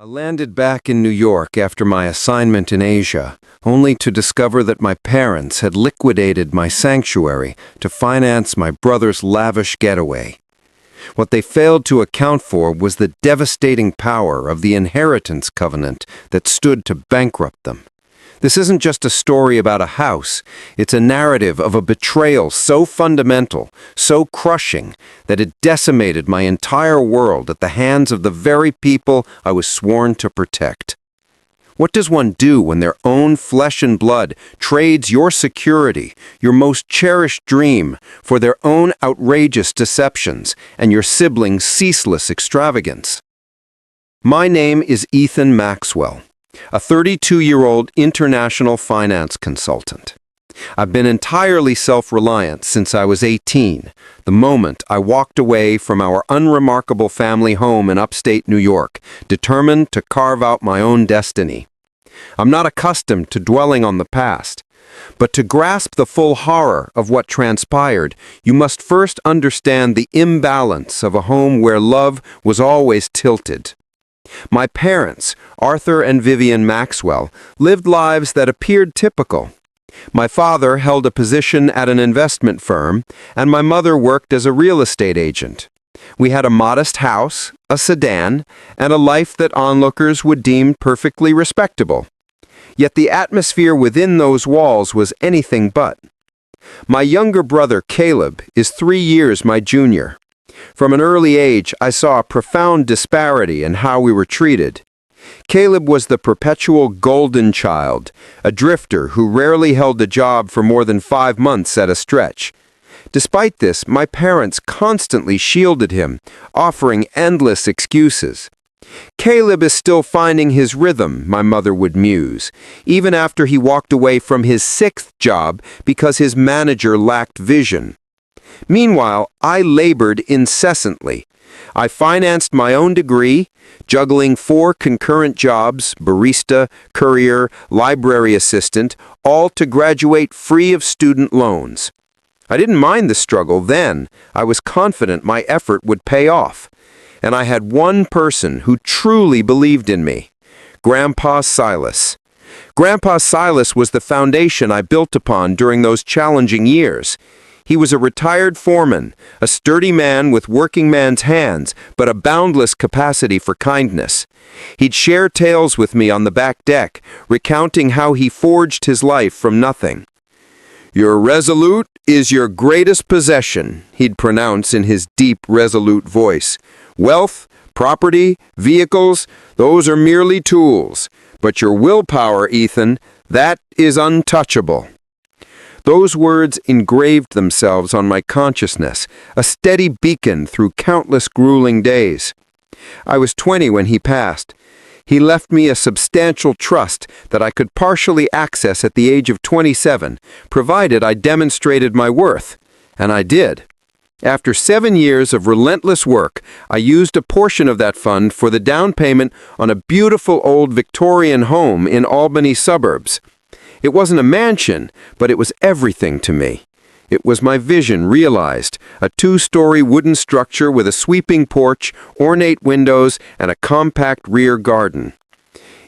I landed back in New York after my assignment in Asia, only to discover that my parents had liquidated my sanctuary to finance my brother's lavish getaway. What they failed to account for was the devastating power of the inheritance covenant that stood to bankrupt them. This isn't just a story about a house. It's a narrative of a betrayal so fundamental, so crushing, that it decimated my entire world at the hands of the very people I was sworn to protect. What does one do when their own flesh and blood trades your security, your most cherished dream, for their own outrageous deceptions and your sibling's ceaseless extravagance? My name is Ethan Maxwell, a 32-year-old international finance consultant. I've been entirely self-reliant since I was 18, the moment I walked away from our unremarkable family home in upstate New York, determined to carve out my own destiny. I'm not accustomed to dwelling on the past, but to grasp the full horror of what transpired, you must first understand the imbalance of a home where love was always tilted. My parents, Arthur and Vivian Maxwell, lived lives that appeared typical. My father held a position at an investment firm, and my mother worked as a real estate agent. We had a modest house, a sedan, and a life that onlookers would deem perfectly respectable. Yet the atmosphere within those walls was anything but. My younger brother, Caleb, is 3 years my junior. From an early age, I saw a profound disparity in how we were treated. Caleb was the perpetual golden child, a drifter who rarely held a job for more than 5 months at a stretch. Despite this, my parents constantly shielded him, offering endless excuses. Caleb is still finding his rhythm, my mother would muse, even after he walked away from his 6th job because his manager lacked vision. Meanwhile, I labored incessantly. I financed my own degree, juggling 4 concurrent jobs, barista, courier, library assistant, all to graduate free of student loans. I didn't mind the struggle then. I was confident my effort would pay off. And I had one person who truly believed in me, Grandpa Silas. Grandpa Silas was the foundation I built upon during those challenging years. He was a retired foreman, a sturdy man with working man's hands, but a boundless capacity for kindness. He'd share tales with me on the back deck, recounting how he forged his life from nothing. "Your resolute is your greatest possession," he'd pronounce in his deep, resolute voice. "Wealth, property, vehicles, those are merely tools. But your willpower, Ethan, that is untouchable." Those words engraved themselves on my consciousness, a steady beacon through countless grueling days. I was 20 when he passed. He left me a substantial trust that I could partially access at the age of 27, provided I demonstrated my worth. And I did. After 7 years of relentless work, I used a portion of that fund for the down payment on a beautiful old Victorian home in Albany suburbs. It wasn't a mansion, but it was everything to me. It was my vision realized, a 2-story wooden structure with a sweeping porch, ornate windows, and a compact rear garden.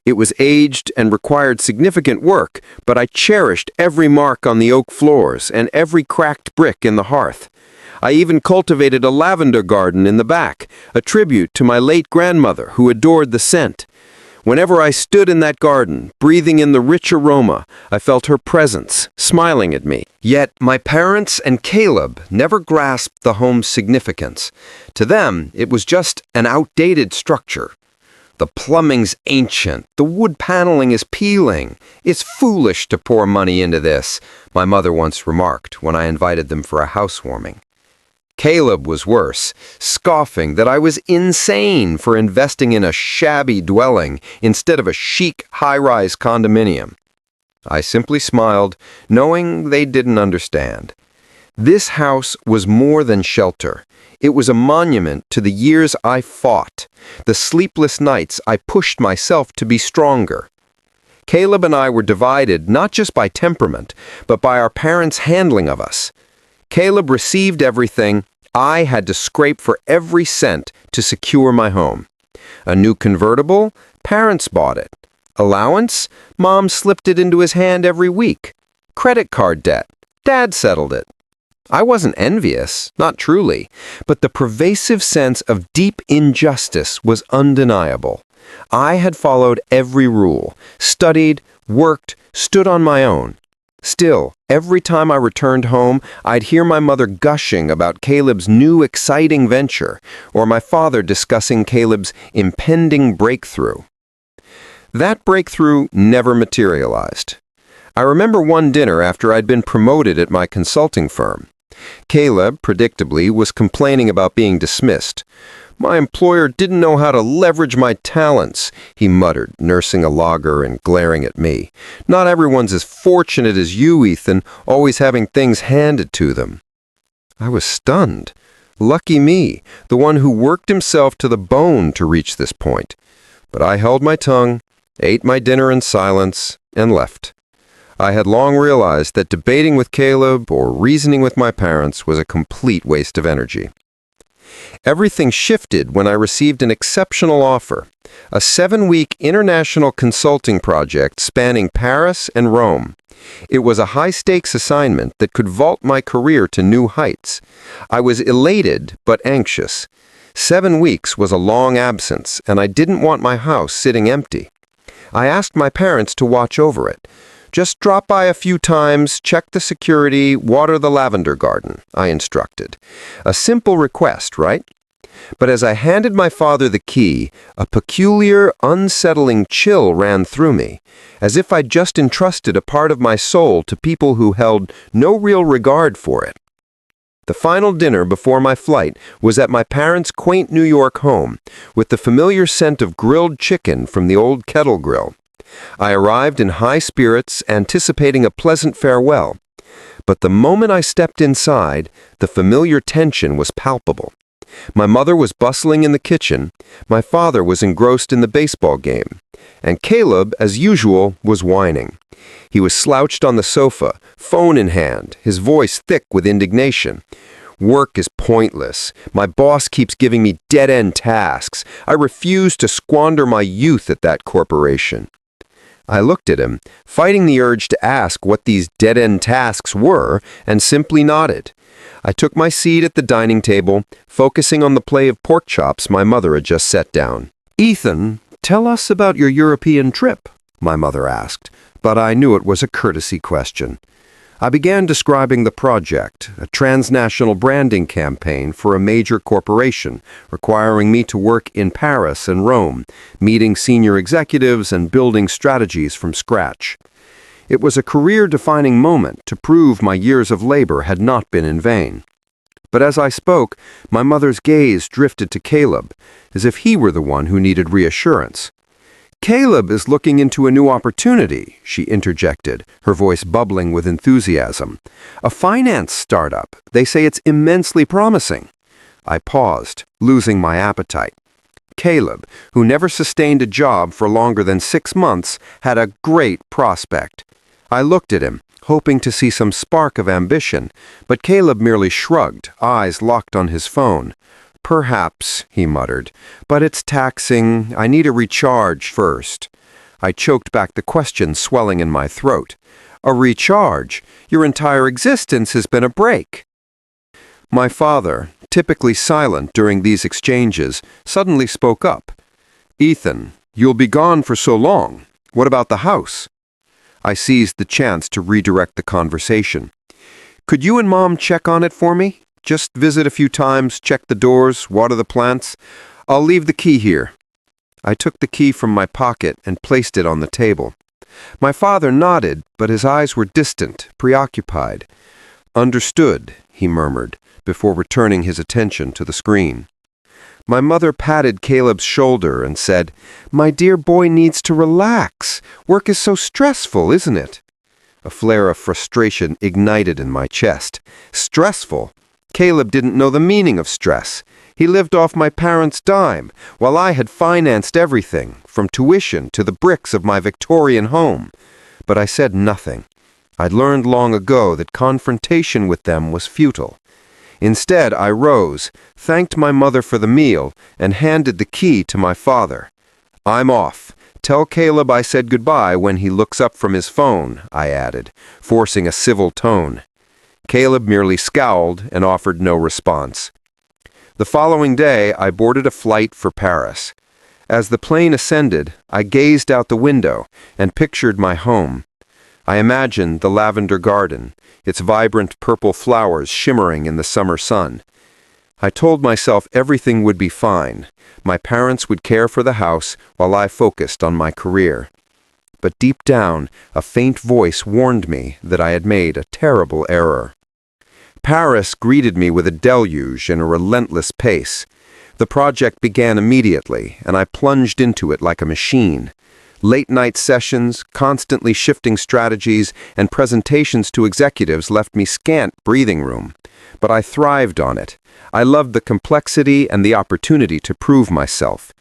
It was aged and required significant work, but I cherished every mark on the oak floors and every cracked brick in the hearth. I even cultivated a lavender garden in the back, a tribute to my late grandmother who adored the scent. Whenever I stood in that garden, breathing in the rich aroma, I felt her presence, smiling at me. Yet my parents and Caleb never grasped the home's significance. To them, it was just an outdated structure. "The plumbing's ancient, the wood paneling is peeling. It's foolish to pour money into this," my mother once remarked when I invited them for a housewarming. Caleb was worse, scoffing that I was insane for investing in a shabby dwelling instead of a chic high-rise condominium. I simply smiled, knowing they didn't understand. This house was more than shelter. It was a monument to the years I fought, the sleepless nights I pushed myself to be stronger. Caleb and I were divided not just by temperament, but by our parents' handling of us. Caleb received everything. I had to scrape for every cent to secure my home. A new convertible, Parents bought it. Allowance? Mom slipped it into his hand every week. Credit card debt? Dad settled it. I wasn't envious, not truly, but the pervasive sense of deep injustice was undeniable. I had followed every rule, studied, worked, stood on my own. Still, every time I returned home, I'd hear my mother gushing about Caleb's new exciting venture, or my father discussing Caleb's impending breakthrough. That breakthrough never materialized. I remember one dinner after I'd been promoted at my consulting firm. Caleb, predictably, was complaining about being dismissed. "My employer didn't know how to leverage my talents," he muttered, nursing a lager and glaring at me. "Not everyone's as fortunate as you, Ethan, always having things handed to them." I was stunned. Lucky me, the one who worked himself to the bone to reach this point. But I held my tongue, ate my dinner in silence, and left. I had long realized that debating with Caleb or reasoning with my parents was a complete waste of energy. Everything shifted when I received an exceptional offer, a 7-week international consulting project spanning Paris and Rome. It was a high-stakes assignment that could vault my career to new heights. I was elated but anxious. 7 weeks was a long absence, and I didn't want my house sitting empty. I asked my parents to watch over it. "Just drop by a few times, check the security, water the lavender garden," I instructed. A simple request, right? But as I handed my father the key, a peculiar, unsettling chill ran through me, as if I'd just entrusted a part of my soul to people who held no real regard for it. The final dinner before my flight was at my parents' quaint New York home, with the familiar scent of grilled chicken from the old kettle grill. I arrived in high spirits, anticipating a pleasant farewell. But the moment I stepped inside, the familiar tension was palpable. My mother was bustling in the kitchen, my father was engrossed in the baseball game, and Caleb, as usual, was whining. He was slouched on the sofa, phone in hand, his voice thick with indignation. "Work is pointless. My boss keeps giving me dead-end tasks. I refuse to squander my youth at that corporation." I looked at him, fighting the urge to ask what these dead-end tasks were, and simply nodded. I took my seat at the dining table, focusing on the plate of pork chops my mother had just set down. "Ethan, tell us about your European trip," my mother asked, but I knew it was a courtesy question. I began describing the project, a transnational branding campaign for a major corporation, requiring me to work in Paris and Rome, meeting senior executives and building strategies from scratch. It was a career-defining moment to prove my years of labor had not been in vain. But as I spoke, my mother's gaze drifted to Caleb, as if he were the one who needed reassurance. "Caleb is looking into a new opportunity," she interjected, her voice bubbling with enthusiasm. "A finance startup. They say it's immensely promising." I paused, losing my appetite. Caleb, who never sustained a job for longer than 6 months, had a great prospect. I looked at him, hoping to see some spark of ambition, but Caleb merely shrugged, eyes locked on his phone. "Perhaps," he muttered, "but it's taxing. I need a recharge first." I choked back the question swelling in my throat. "A recharge? Your entire existence has been a break." My father, typically silent during these exchanges, suddenly spoke up. "Ethan, you'll be gone for so long. What about the house?" I seized the chance to redirect the conversation. "Could you and Mom check on it for me? Just visit a few times, check the doors, water the plants. I'll leave the key here." I took the key from my pocket and placed it on the table. My father nodded, but his eyes were distant, preoccupied. "Understood," he murmured, before returning his attention to the screen. My mother patted Caleb's shoulder and said, "My dear boy needs to relax. Work is so stressful, isn't it?" A flare of frustration ignited in my chest. Stressful? Caleb didn't know the meaning of stress. He lived off my parents' dime, while I had financed everything, from tuition to the bricks of my Victorian home. But I said nothing. I'd learned long ago that confrontation with them was futile. Instead, I rose, thanked my mother for the meal, and handed the key to my father. "I'm off. Tell Caleb I said goodbye when he looks up from his phone," I added, forcing a civil tone. Caleb merely scowled and offered no response. The following day, I boarded a flight for Paris. As the plane ascended, I gazed out the window and pictured my home. I imagined the lavender garden, its vibrant purple flowers shimmering in the summer sun. I told myself everything would be fine. My parents would care for the house while I focused on my career. But deep down, a faint voice warned me that I had made a terrible error. Paris greeted me with a deluge and a relentless pace. The project began immediately, and I plunged into it like a machine. Late-night sessions, constantly shifting strategies, and presentations to executives left me scant breathing room. But I thrived on it. I loved the complexity and the opportunity to prove myself.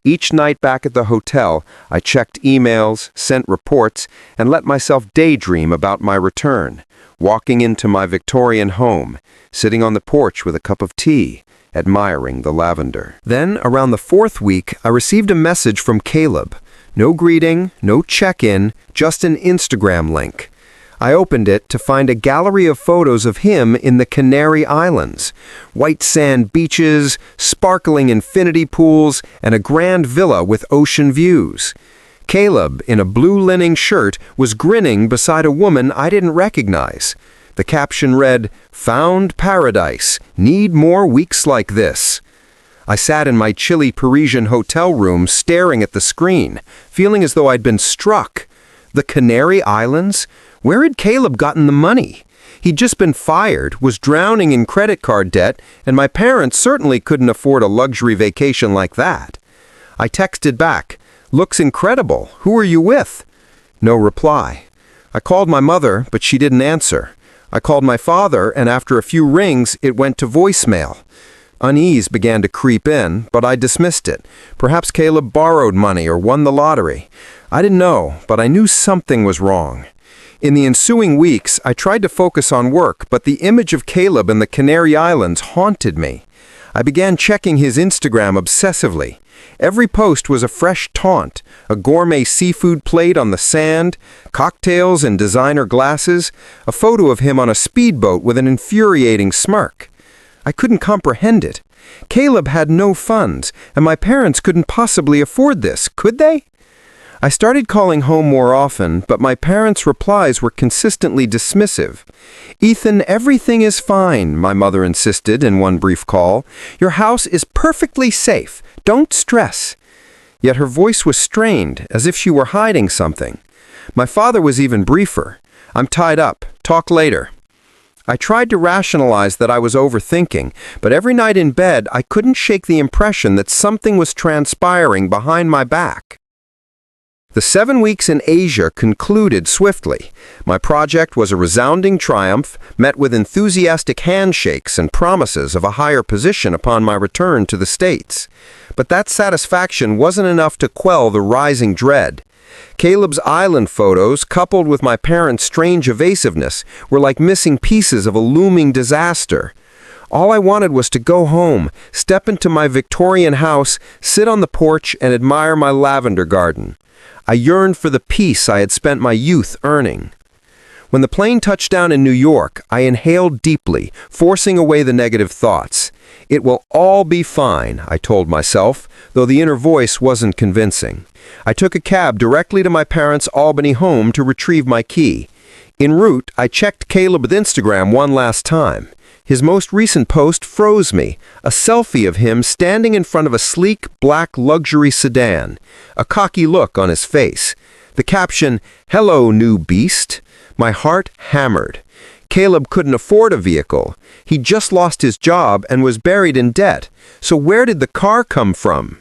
Each night back at the hotel, I checked emails, sent reports, and let myself daydream about my return, walking into my Victorian home, sitting on the porch with a cup of tea, admiring the lavender. Then, around the 4th week, I received a message from Caleb. No greeting, no check-in, just an Instagram link. I opened it to find a gallery of photos of him in the Canary Islands. White sand beaches, sparkling infinity pools, and a grand villa with ocean views. Caleb, in a blue linen shirt, was grinning beside a woman I didn't recognize. The caption read, "Found paradise. Need more weeks like this." I sat in my chilly Parisian hotel room staring at the screen, feeling as though I'd been struck. The Canary Islands? Where had Caleb gotten the money? He'd just been fired, was drowning in credit card debt, and my parents certainly couldn't afford a luxury vacation like that. I texted back, "Looks incredible. Who are you with?" No reply. I called my mother, but she didn't answer. I called my father, and after a few rings, it went to voicemail. Unease began to creep in, but I dismissed it. Perhaps Caleb borrowed money or won the lottery. I didn't know, but I knew something was wrong. In the ensuing weeks, I tried to focus on work, but the image of Caleb in the Canary Islands haunted me. I began checking his Instagram obsessively. Every post was a fresh taunt, a gourmet seafood plate on the sand, cocktails and designer glasses, a photo of him on a speedboat with an infuriating smirk. I couldn't comprehend it. Caleb had no funds, and my parents couldn't possibly afford this, could they? I started calling home more often, but my parents' replies were consistently dismissive. "Ethan, everything is fine," my mother insisted in one brief call. "Your house is perfectly safe. Don't stress." Yet her voice was strained, as if she were hiding something. My father was even briefer. "I'm tied up. Talk later." I tried to rationalize that I was overthinking, but every night in bed I couldn't shake the impression that something was transpiring behind my back. The 7 weeks in Asia concluded swiftly. My project was a resounding triumph, met with enthusiastic handshakes and promises of a higher position upon my return to the States. But that satisfaction wasn't enough to quell the rising dread. Caleb's island photos, coupled with my parents' strange evasiveness, were like missing pieces of a looming disaster. All I wanted was to go home, step into my Victorian house, sit on the porch, and admire my lavender garden. I yearned for the peace I had spent my youth earning. When the plane touched down in New York, I inhaled deeply, forcing away the negative thoughts. It will all be fine, I told myself, though the inner voice wasn't convincing. I took a cab directly to my parents' Albany home to retrieve my key. En route, I checked Caleb's Instagram one last time. His most recent post froze me, a selfie of him standing in front of a sleek, black luxury sedan, a cocky look on his face. The caption, "Hello, new beast." My heart hammered. Caleb couldn't afford a vehicle. He just lost his job and was buried in debt. So where did the car come from?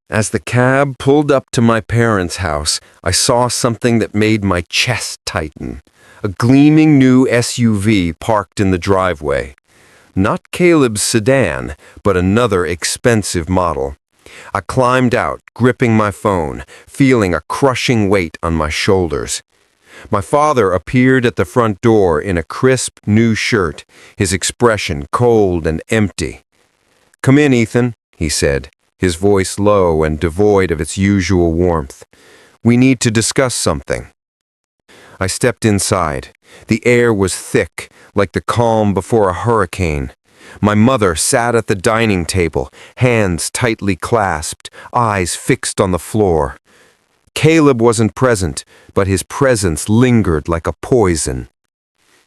As the cab pulled up to my parents' house, I saw something that made my chest tighten. A gleaming new SUV parked in the driveway. Not Caleb's sedan, but another expensive model. I climbed out, gripping my phone, feeling a crushing weight on my shoulders. My father appeared at the front door in a crisp new shirt, his expression cold and empty. "Come in, Ethan," he said. his voice low and devoid of its usual warmth. "We need to discuss something." I stepped inside. The air was thick, like the calm before a hurricane. My mother sat at the dining table, hands tightly clasped, eyes fixed on the floor. Caleb wasn't present, but his presence lingered like a poison.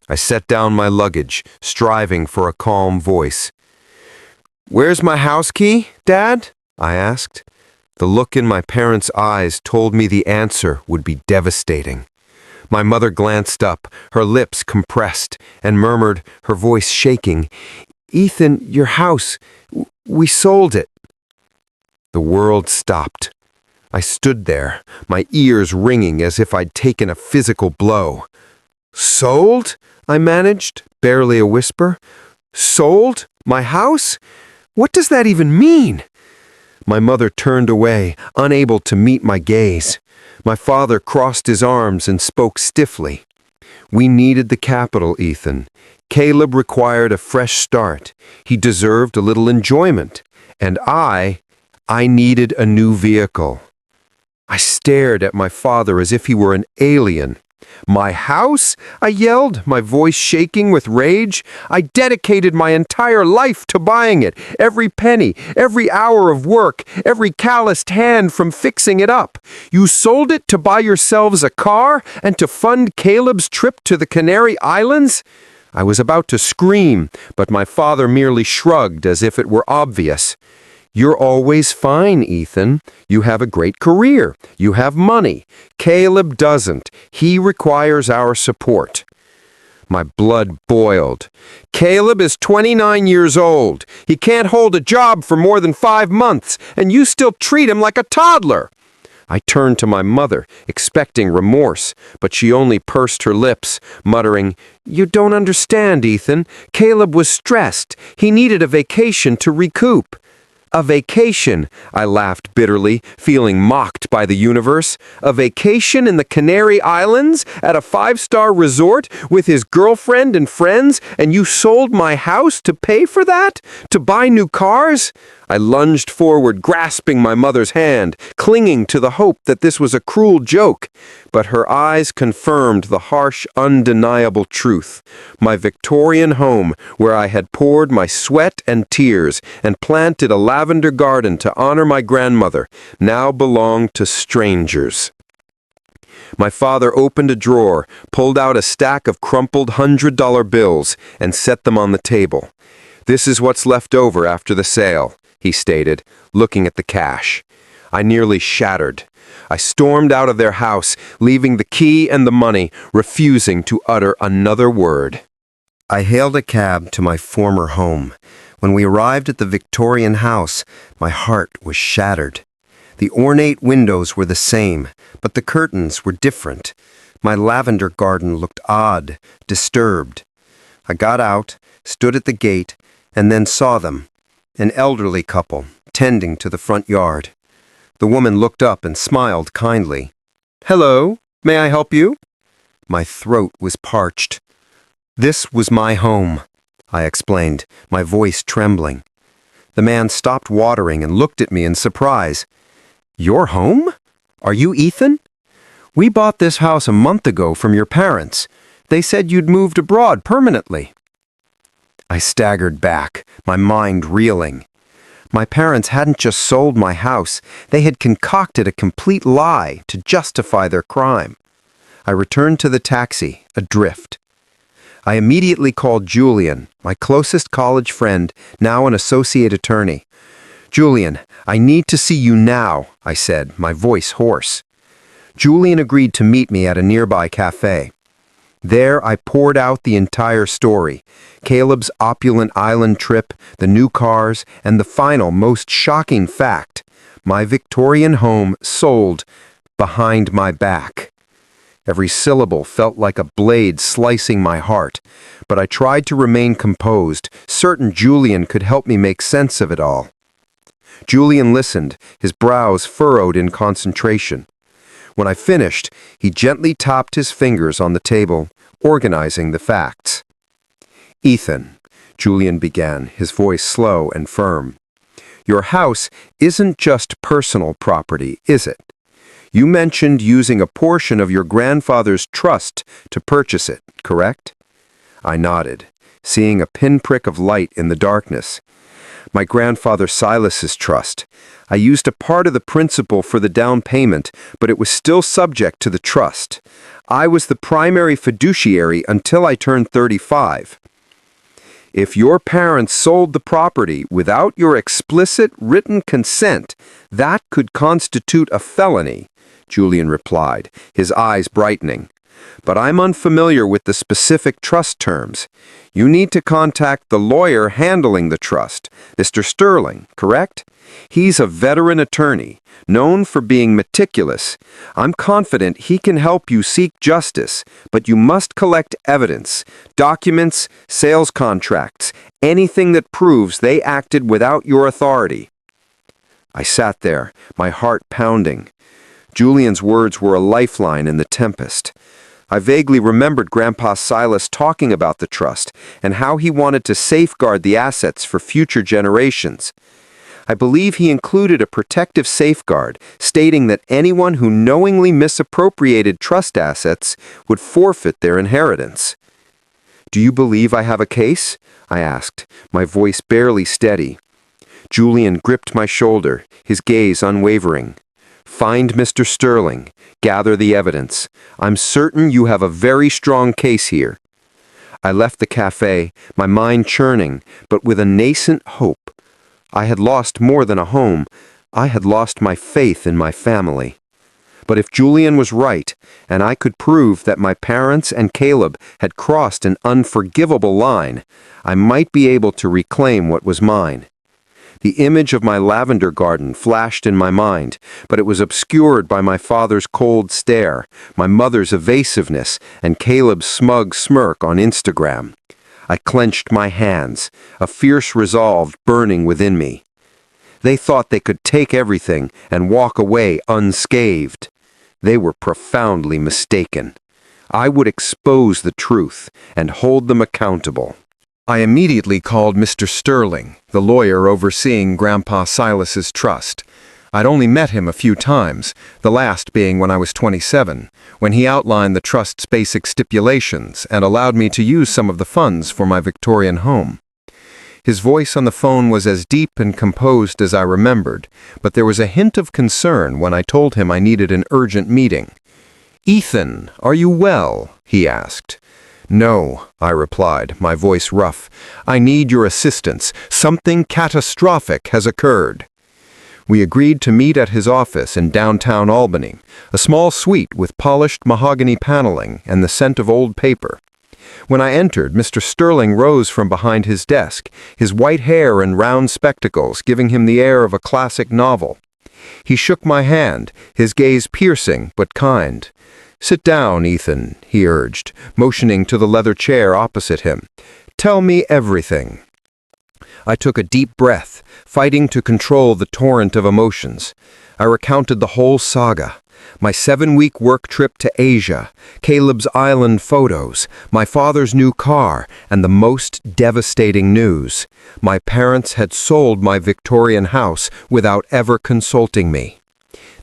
I set down my luggage, striving for a calm voice. "Where's my house key, Dad?" I asked. The look in my parents' eyes told me the answer would be devastating. My mother glanced up, her lips compressed, and murmured, her voice shaking, "Ethan, your house, we sold it." The world stopped. I stood there, my ears ringing as if I'd taken a physical blow. "Sold?" I managed, barely a whisper. "Sold? My house? What does that even mean?" My mother turned away, unable to meet my gaze. My father crossed his arms and spoke stiffly. "We needed the capital, Ethan. Caleb required a fresh start. He deserved a little enjoyment. And I needed a new vehicle." I stared at my father as if he were an alien. "My house?" I yelled, my voice shaking with rage. "I dedicated my entire life to buying it. Every penny, every hour of work, every calloused hand from fixing it up. You sold it to buy yourselves a car and to fund Caleb's trip to the Canary Islands?" I was about to scream, but my father merely shrugged as if it were obvious. "You're always fine, Ethan. You have a great career. You have money. Caleb doesn't. He requires our support." My blood boiled. "Caleb is 29 years old. He can't hold a job for more than 5 months, and you still treat him like a toddler." I turned to my mother, expecting remorse, but she only pursed her lips, muttering, "You don't understand, Ethan. Caleb was stressed. He needed a vacation to recoup." "A vacation?" I laughed bitterly, feeling mocked by the universe. "A vacation in the Canary Islands at a 5-star resort with his girlfriend and friends, and you sold my house to pay for that? To buy new cars?" I lunged forward, grasping my mother's hand, clinging to the hope that this was a cruel joke. But her eyes confirmed the harsh, undeniable truth. My Victorian home, where I had poured my sweat and tears and planted a lavender garden to honor my grandmother, now belonged to strangers. My father opened a drawer, pulled out a stack of crumpled $100 bills, and set them on the table. "This is what's left over after the sale," he stated, looking at the cash. I nearly shattered. I stormed out of their house, leaving the key and the money, refusing to utter another word. I hailed a cab to my former home. When we arrived at the Victorian house, my heart was shattered. The ornate windows were the same, but the curtains were different. My lavender garden looked odd, disturbed. I got out, stood at the gate, and then saw them, an elderly couple, tending to the front yard. The woman looked up and smiled kindly. "Hello, may I help you?" My throat was parched. "This was my home," I explained, my voice trembling. The man stopped watering and looked at me in surprise. "Your home? Are you Ethan? We bought this house a month ago from your parents. They said you'd moved abroad permanently." I staggered back, my mind reeling. My parents hadn't just sold my house, they had concocted a complete lie to justify their crime. I returned to the taxi, adrift. I immediately called Julian, my closest college friend, now an associate attorney. "Julian, I need to see you now," I said, my voice hoarse. Julian agreed to meet me at a nearby cafe. There I poured out the entire story, Caleb's opulent island trip, the new cars, and the final, most shocking fact, my Victorian home sold behind my back. Every syllable felt like a blade slicing my heart, but I tried to remain composed, certain Julian could help me make sense of it all. Julian listened, his brows furrowed in concentration. When I finished, he gently tapped his fingers on the table, organizing the facts. "Ethan," Julian began, his voice slow and firm, Your house isn't just personal property, is it? You mentioned using a portion of your grandfather's trust to purchase it, correct? I nodded, seeing a pinprick of light in the darkness. My grandfather Silas's trust. I used a part of the principal for the down payment, but it was still subject to the trust. I was the primary fiduciary until I turned 35. If your parents sold the property without your explicit written consent, that could constitute a felony, Julian replied, his eyes brightening. But I'm unfamiliar with the specific trust terms. You need to contact the lawyer handling the trust, Mr. Sterling, correct? He's a veteran attorney, known for being meticulous. I'm confident he can help you seek justice, but you must collect evidence, documents, sales contracts, anything that proves they acted without your authority. I sat there, my heart pounding. Julian's words were a lifeline in the tempest. I vaguely remembered Grandpa Silas talking about the trust and how he wanted to safeguard the assets for future generations. I believe he included a protective safeguard stating that anyone who knowingly misappropriated trust assets would forfeit their inheritance. "Do you believe I have a case?" I asked, my voice barely steady. Julian gripped my shoulder, his gaze unwavering. "Find Mr. Sterling. Gather the evidence. I'm certain you have a very strong case here." I left the cafe, my mind churning, but with a nascent hope. I had lost more than a home. I had lost my faith in my family. But if Julian was right, and I could prove that my parents and Caleb had crossed an unforgivable line, I might be able to reclaim what was mine. The image of my lavender garden flashed in my mind, but it was obscured by my father's cold stare, my mother's evasiveness, and Caleb's smug smirk on Instagram. I clenched my hands, a fierce resolve burning within me. They thought they could take everything and walk away unscathed. They were profoundly mistaken. I would expose the truth and hold them accountable. I immediately called Mr. Sterling, the lawyer overseeing Grandpa Silas's trust. I'd only met him a few times, the last being when I was 27, when he outlined the trust's basic stipulations and allowed me to use some of the funds for my Victorian home. His voice on the phone was as deep and composed as I remembered, but there was a hint of concern when I told him I needed an urgent meeting. "Ethan, are you well?" he asked. "No," I replied, my voice rough. "I need your assistance. Something catastrophic has occurred." We agreed to meet at his office in downtown Albany, a small suite with polished mahogany paneling and the scent of old paper. When I entered, Mr. Sterling rose from behind his desk, his white hair and round spectacles giving him the air of a classic novel. He shook my hand, his gaze piercing but kind. "Sit down, Ethan," he urged, motioning to the leather chair opposite him. "Tell me everything." I took a deep breath, fighting to control the torrent of emotions. I recounted the whole saga. My 7-week work trip to Asia, Caleb's island photos, my father's new car, and the most devastating news. My parents had sold my Victorian house without ever consulting me.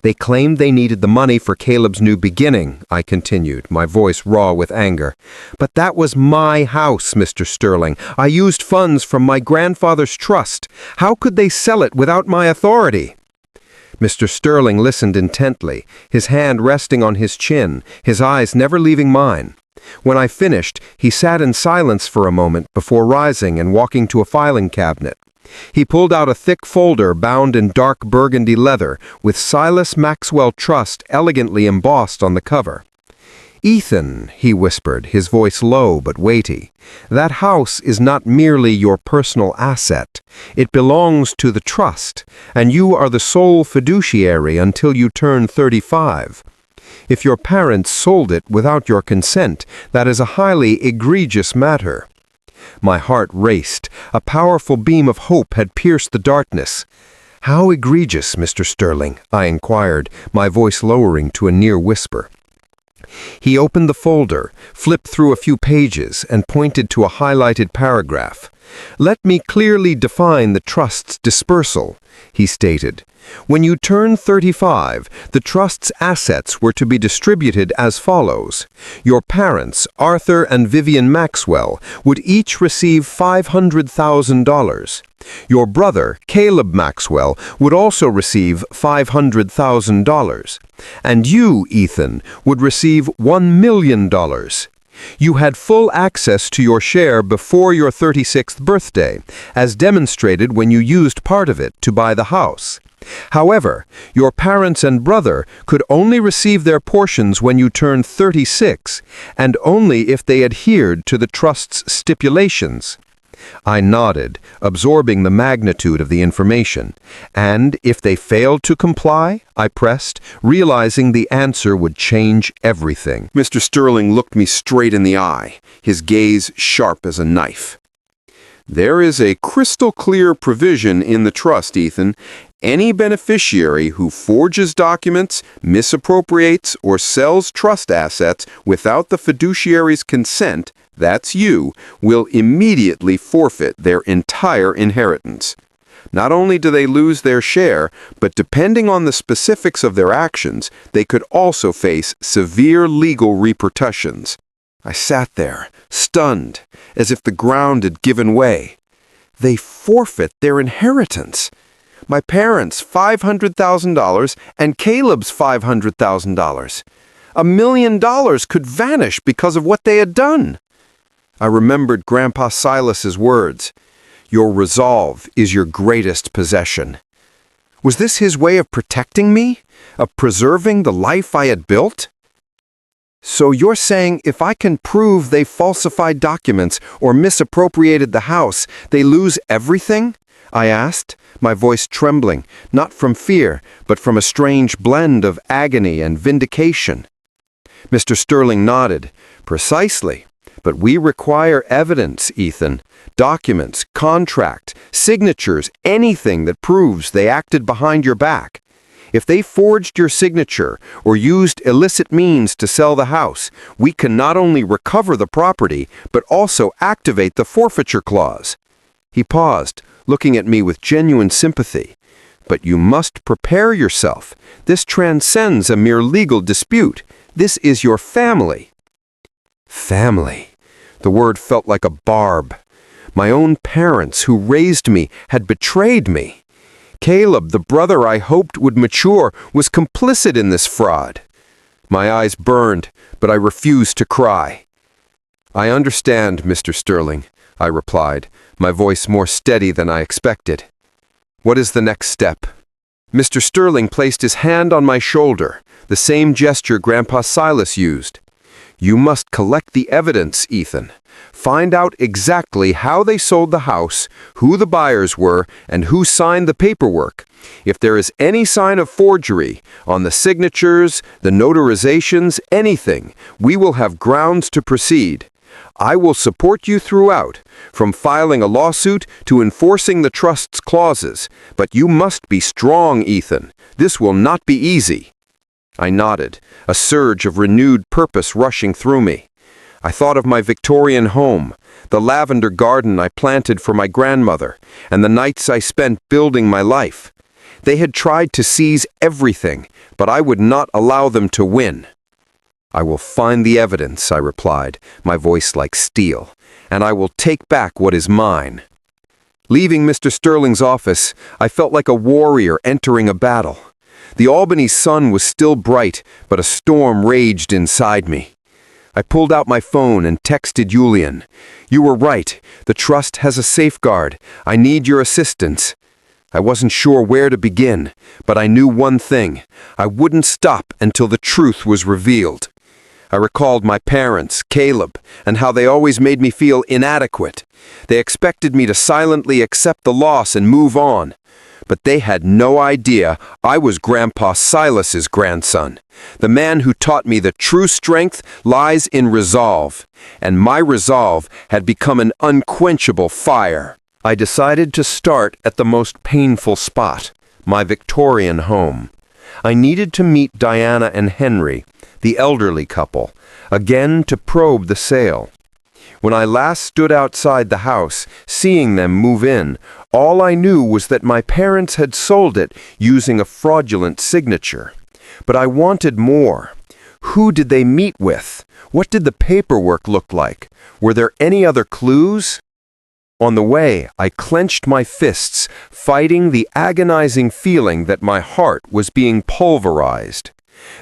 "They claimed they needed the money for Caleb's new beginning," I continued, my voice raw with anger. "But that was my house, Mr. Sterling. I used funds from my grandfather's trust. How could they sell it without my authority?" Mr. Sterling listened intently, his hand resting on his chin, his eyes never leaving mine. When I finished, he sat in silence for a moment before rising and walking to a filing cabinet. He pulled out a thick folder bound in dark burgundy leather with Silas Maxwell Trust elegantly embossed on the cover. "Ethan," he whispered, his voice low but weighty, "that house is not merely your personal asset. It belongs to the trust, and you are the sole fiduciary until you turn 35. If your parents sold it without your consent, that is a highly egregious matter." My heart raced. A powerful beam of hope had pierced the darkness. "How egregious, Mr. Sterling?" I inquired, my voice lowering to a near whisper. He opened the folder, flipped through a few pages, and pointed to a highlighted paragraph. "Let me clearly define the trust's dispersal," he stated. "When you turn 35, the trust's assets were to be distributed as follows. Your parents, Arthur and Vivian Maxwell, would each receive $500,000. Your brother, Caleb Maxwell, would also receive $500,000. And you, Ethan, would receive $1 million. You had full access to your share before your 36th birthday, as demonstrated when you used part of it to buy the house. However, your parents and brother could only receive their portions when you turned 36, and only if they adhered to the trust's stipulations." I nodded, absorbing the magnitude of the information. "And if they failed to comply?" I pressed, realizing the answer would change everything. Mr. Sterling looked me straight in the eye, his gaze sharp as a knife. "There is a crystal-clear provision in the trust, Ethan. Any beneficiary who forges documents, misappropriates, or sells trust assets without the fiduciary's consent, that's you, will immediately forfeit their entire inheritance. Not only do they lose their share, but depending on the specifics of their actions, they could also face severe legal repercussions." I sat there, stunned, as if the ground had given way. They forfeit their inheritance. My parents' $500,000 and Caleb's $500,000. $1 million could vanish because of what they had done. I remembered Grandpa Silas's words, "Your resolve is your greatest possession." Was this his way of protecting me? Of preserving the life I had built? "So you're saying if I can prove they falsified documents or misappropriated the house, they lose everything?" I asked, my voice trembling, not from fear, but from a strange blend of agony and vindication. Mr. Sterling nodded. "Precisely. But we require evidence, Ethan. Documents, contract, signatures, anything that proves they acted behind your back. If they forged your signature or used illicit means to sell the house, we can not only recover the property, but also activate the forfeiture clause." He paused, looking at me with genuine sympathy. "But you must prepare yourself. This transcends a mere legal dispute. This is your family." Family. The word felt like a barb. My own parents, who raised me, had betrayed me. Caleb, the brother I hoped would mature, was complicit in this fraud. My eyes burned, but I refused to cry. "I understand, Mr. Sterling," I replied, my voice more steady than I expected. "What is the next step?" Mr. Sterling placed his hand on my shoulder, the same gesture Grandpa Silas used. "You must collect the evidence, Ethan. Find out exactly how they sold the house, who the buyers were, and who signed the paperwork. If there is any sign of forgery, on the signatures, the notarizations, anything, we will have grounds to proceed. I will support you throughout, from filing a lawsuit to enforcing the trust's clauses. But you must be strong, Ethan. This will not be easy." I nodded, a surge of renewed purpose rushing through me. I thought of my Victorian home, the lavender garden I planted for my grandmother, and the nights I spent building my life. They had tried to seize everything, but I would not allow them to win. "I will find the evidence," I replied, my voice like steel, "and I will take back what is mine." Leaving Mr. Sterling's office, I felt like a warrior entering a battle. The Albany sun was still bright, but a storm raged inside me. I pulled out my phone and texted Julian. "You were right. The trust has a safeguard. I need your assistance." I wasn't sure where to begin, but I knew one thing. I wouldn't stop until the truth was revealed. I recalled my parents, Caleb, and how they always made me feel inadequate. They expected me to silently accept the loss and move on. But they had no idea I was Grandpa Silas's grandson, the man who taught me that true strength lies in resolve, and my resolve had become an unquenchable fire. I decided to start at the most painful spot, my Victorian home. I needed to meet Diana and Henry, the elderly couple, again to probe the sale. When I last stood outside the house, seeing them move in, all I knew was that my parents had sold it using a fraudulent signature. But I wanted more. Who did they meet with? What did the paperwork look like? Were there any other clues? On the way, I clenched my fists, fighting the agonizing feeling that my heart was being pulverized.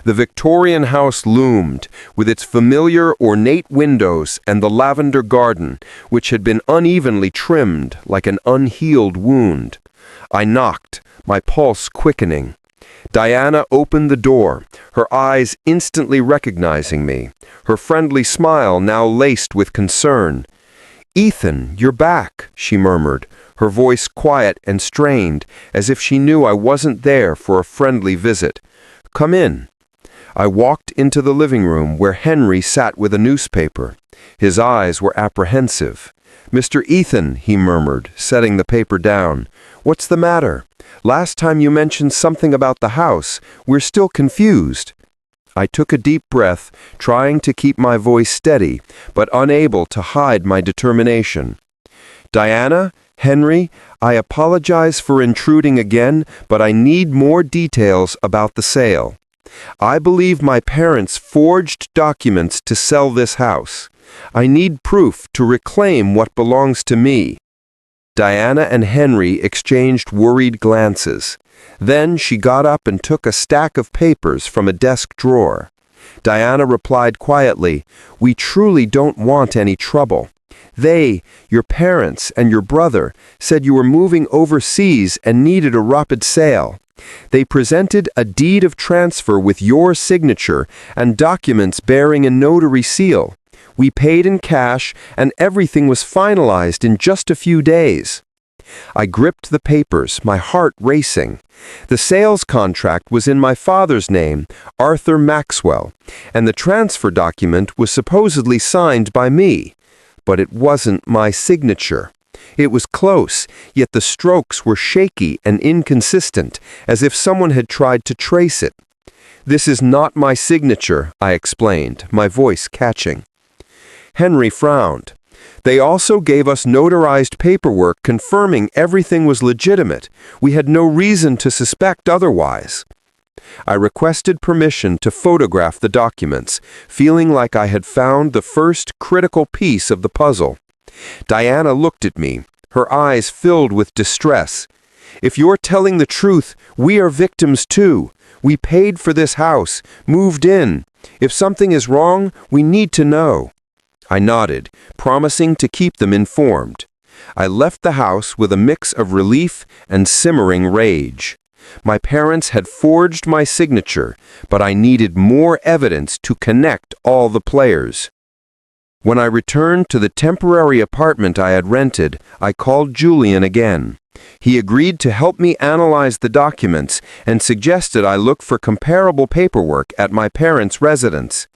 The Victorian house loomed, with its familiar ornate windows and the lavender garden, which had been unevenly trimmed like an unhealed wound. I knocked, my pulse quickening. Diana opened the door, her eyes instantly recognizing me, her friendly smile now laced with concern. "Ethan, you're back," she murmured, her voice quiet and strained, as if she knew I wasn't there for a friendly visit. "Come in." I walked into the living room where Henry sat with a newspaper. His eyes were apprehensive. "Mr. Ethan," he murmured, setting the paper down. "What's the matter? Last time you mentioned something about the house. We're still confused." I took a deep breath, trying to keep my voice steady, but unable to hide my determination. "Diana, Henry, I apologize for intruding again, but I need more details about the sale. I believe my parents forged documents to sell this house. I need proof to reclaim what belongs to me." Diana and Henry exchanged worried glances. Then she got up and took a stack of papers from a desk drawer. Diana replied quietly, "We truly don't want any trouble. They, your parents and your brother, said you were moving overseas and needed a rapid sale. They presented a deed of transfer with your signature and documents bearing a notary seal. We paid in cash and everything was finalized in just a few days." I gripped the papers, my heart racing. The sales contract was in my father's name, Arthur Maxwell, and the transfer document was supposedly signed by me. But it wasn't my signature. It was close, yet the strokes were shaky and inconsistent, as if someone had tried to trace it. "This is not my signature," I explained, my voice catching. Henry frowned. "They also gave us notarized paperwork confirming everything was legitimate. We had no reason to suspect otherwise." I requested permission to photograph the documents, feeling like I had found the first critical piece of the puzzle. Diana looked at me, her eyes filled with distress. "If you're telling the truth, we are victims too. We paid for this house, moved in. If something is wrong, we need to know." I nodded, promising to keep them informed. I left the house with a mix of relief and simmering rage. My parents had forged my signature, but I needed more evidence to connect all the players. When I returned to the temporary apartment I had rented, I called Julian again. He agreed to help me analyze the documents and suggested I look for comparable paperwork at my parents' residence.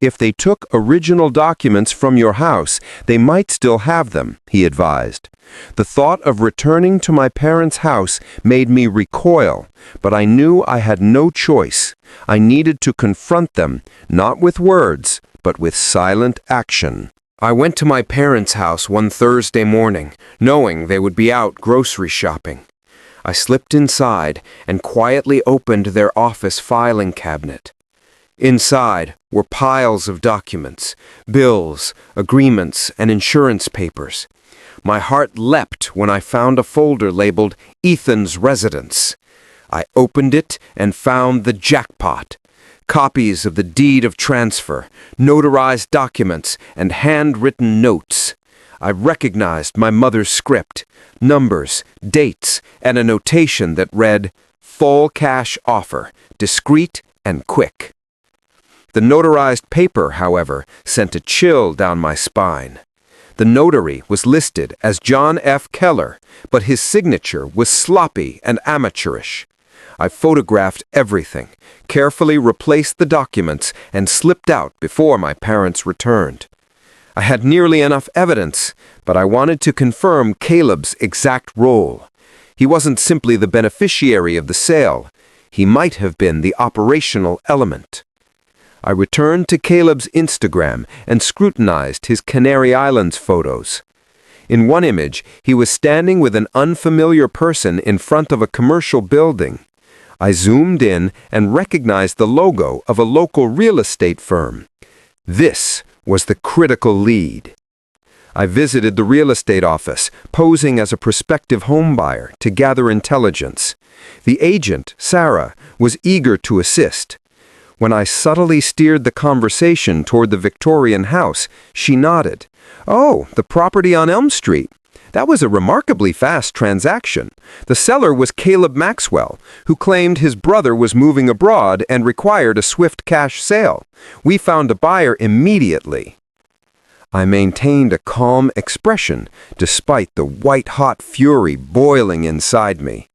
"If they took original documents from your house, they might still have them," he advised. The thought of returning to my parents' house made me recoil, but I knew I had no choice. I needed to confront them, not with words, but with silent action. I went to my parents' house one Thursday morning, knowing they would be out grocery shopping. I slipped inside and quietly opened their office filing cabinet. Inside were piles of documents, bills, agreements, and insurance papers. My heart leapt when I found a folder labeled Ethan's Residence. I opened it and found the jackpot. Copies of the deed of transfer, notarized documents, and handwritten notes. I recognized my mother's script, numbers, dates, and a notation that read, "Full cash offer, discreet and quick." The notarized paper, however, sent a chill down my spine. The notary was listed as John F. Keller, but his signature was sloppy and amateurish. I photographed everything, carefully replaced the documents, and slipped out before my parents returned. I had nearly enough evidence, but I wanted to confirm Caleb's exact role. He wasn't simply the beneficiary of the sale. He might have been the operational element. I returned to Caleb's Instagram and scrutinized his Canary Islands photos. In one image, he was standing with an unfamiliar person in front of a commercial building. I zoomed in and recognized the logo of a local real estate firm. This was the critical lead. I visited the real estate office, posing as a prospective homebuyer to gather intelligence. The agent, Sarah, was eager to assist. When I subtly steered the conversation toward the Victorian house, she nodded. "Oh, the property on Elm Street. That was a remarkably fast transaction. The seller was Caleb Maxwell, who claimed his brother was moving abroad and required a swift cash sale. We found a buyer immediately." I maintained a calm expression, despite the white-hot fury boiling inside me.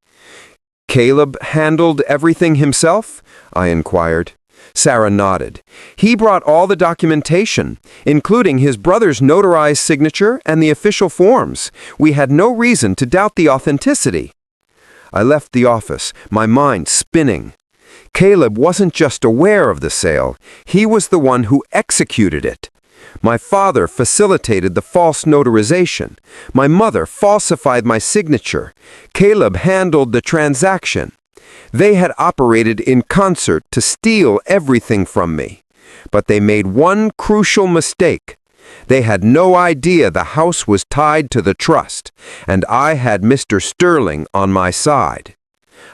"Caleb handled everything himself?" I inquired. Sarah nodded. "He brought all the documentation, including his brother's notarized signature and the official forms. We had no reason to doubt the authenticity." I left the office, my mind spinning. Caleb wasn't just aware of the sale, he was the one who executed it. My father facilitated the false notarization. My mother falsified my signature. Caleb handled the transaction. They had operated in concert to steal everything from me. But they made one crucial mistake. They had no idea the house was tied to the trust, and I had Mr. Sterling on my side.